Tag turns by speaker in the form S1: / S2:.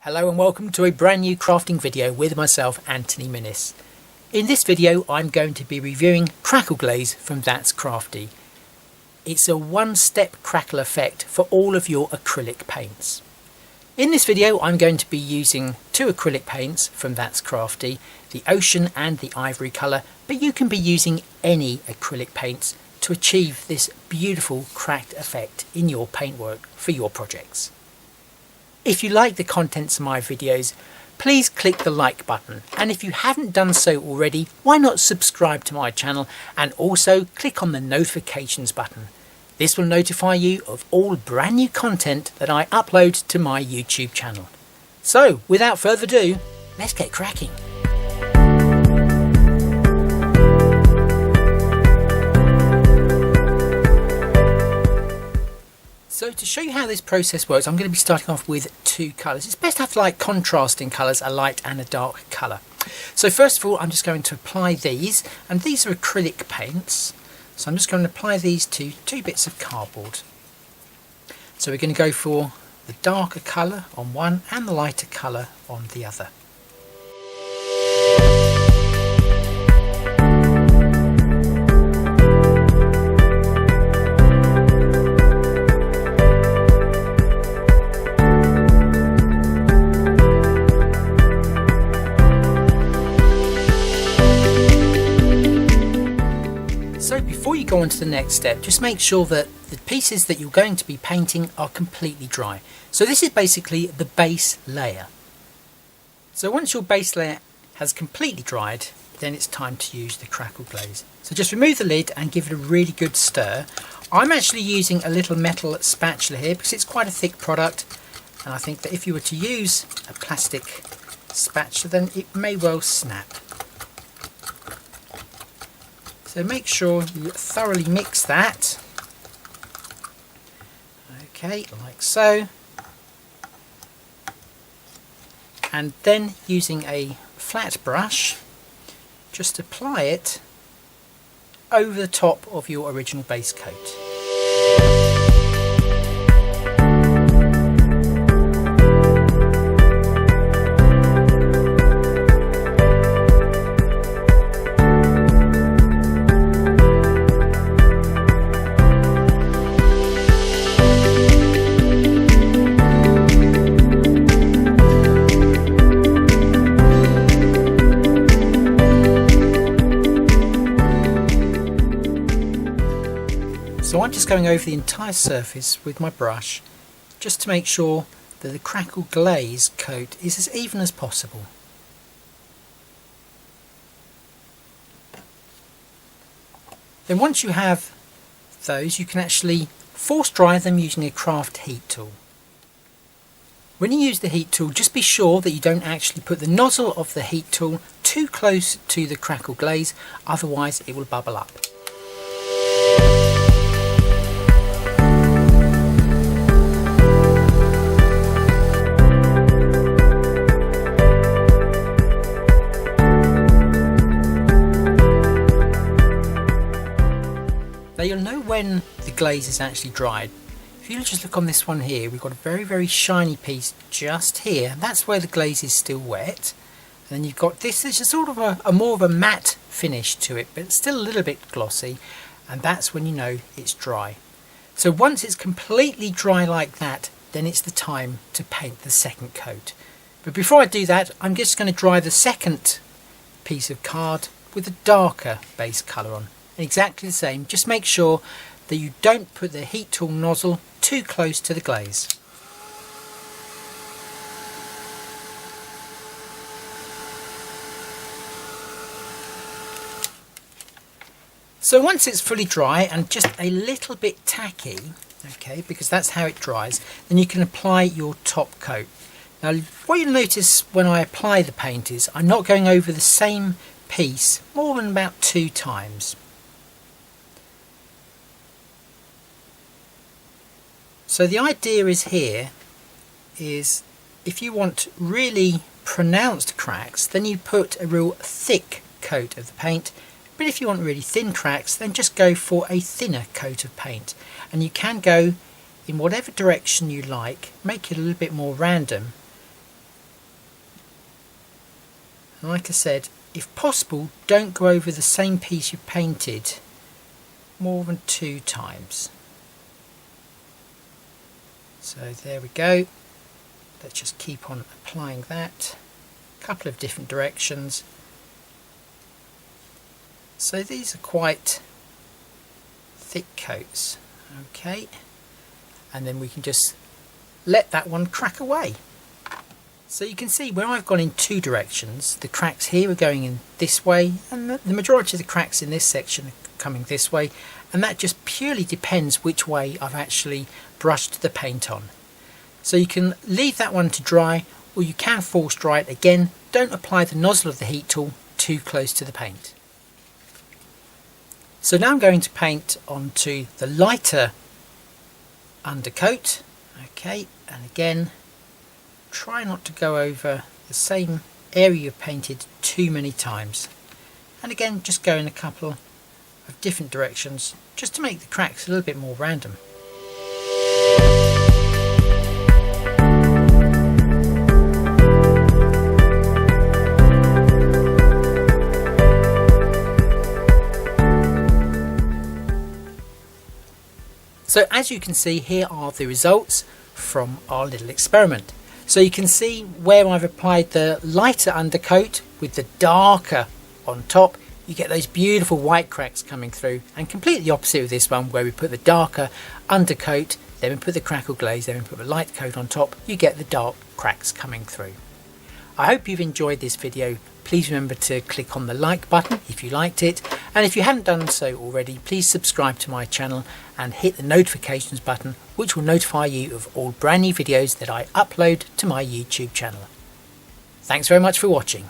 S1: Hello and welcome to a brand new crafting video with myself, Antony. In this video I'm going to be reviewing Crackle Glaze from That's Crafty. It's a one-step crackle effect for all of your acrylic paints. In this video I'm going to be using two acrylic paints from That's Crafty, the ocean and the ivory colour, but you can be using any acrylic paints to achieve this beautiful cracked effect in your paintwork for your projects. If you like the contents of my videos, please click the like button, and if you haven't done so already, why not subscribe to my channel and also click on the notifications button. This will notify you of all brand new content that I upload to my YouTube channel. So without further ado, let's get cracking. So to show you how this process works, I'm going to be starting off with two colours. It's best to have like contrasting colours, a light and a dark colour. So first of all, I'm just going to apply these, and these are acrylic paints. So I'm just going to apply these to two bits of cardboard. So we're going to go for the darker colour on one and the lighter colour on the other. So before you go on to the next step, just make sure that the pieces that you're going to be painting are completely dry. So this is basically the base layer. So once your base layer has completely dried, then it's time to use the Crackle Glaze. So just remove the lid and give it a really good stir. I'm actually using a little metal spatula here because it's quite a thick product, and I think that if you were to use a plastic spatula, then it may well snap. So make sure you thoroughly mix that. Okay, like so. And then using a flat brush, just apply it over the top of your original base coat. So I'm just going over the entire surface with my brush just to make sure that the Crackle Glaze coat is as even as possible. Then once you have those, you can actually force dry them using a craft heat tool. When you use the heat tool, just be sure that you don't actually put the nozzle of the heat tool too close to the Crackle Glaze, otherwise it will bubble up. Now you'll know when the glaze is actually dried. If you just look on this one here, we've got a very shiny piece just here. That's where the glaze is still wet. And then you've got this, there's a sort of a more of a matte finish to it, but it's still a little bit glossy, and that's when you know it's dry. So once it's completely dry like that, then it's the time to paint the second coat. But before I do that, I'm just going to dry the second piece of card with a darker base colour on. Exactly the same, just make sure that you don't put the heat tool nozzle too close to the glaze. So once it's fully dry and just a little bit tacky, okay, because that's how it dries, then you can apply your top coat. Now what you'll notice when I apply the paint is I'm not going over the same piece more than about 2 times. So the idea is here is if you want really pronounced cracks, then you put a real thick coat of the paint, but if you want really thin cracks, then just go for a thinner coat of paint. And you can go in whatever direction you like, make it a little bit more random, And like I said, if possible, don't go over the same piece you painted more than 2 times. So there we go. Let's just keep on applying that. A couple of different directions. So these are quite thick coats. Okay. And then we can just let that one crack away. So you can see where I've gone in 2 directions, the cracks here are going in this way, and the majority of the cracks in this section are coming this way, and that just purely depends which way I've actually brushed the paint on. So you can leave that one to dry, or you can force dry it again. Don't apply the nozzle of the heat tool too close to the paint. So now I'm going to paint onto the lighter undercoat. Okay, and again, try not to go over the same area you've painted too many times. And again, just go in a couple of different directions just to make the cracks a little bit more random. So as you can see, here are the results from our little experiment. So you can see where I've applied the lighter undercoat with the darker on top, you get those beautiful white cracks coming through, and completely opposite with this one where we put the darker undercoat, then we put the Crackle Glaze, then we put the light coat on top, you get the dark cracks coming through. I hope you've enjoyed this video. Please remember to click on the like button if you liked it, and if you haven't done so already, please subscribe to my channel and hit the notifications button, which will notify you of all brand new videos that I upload to my YouTube channel. Thanks very much for watching.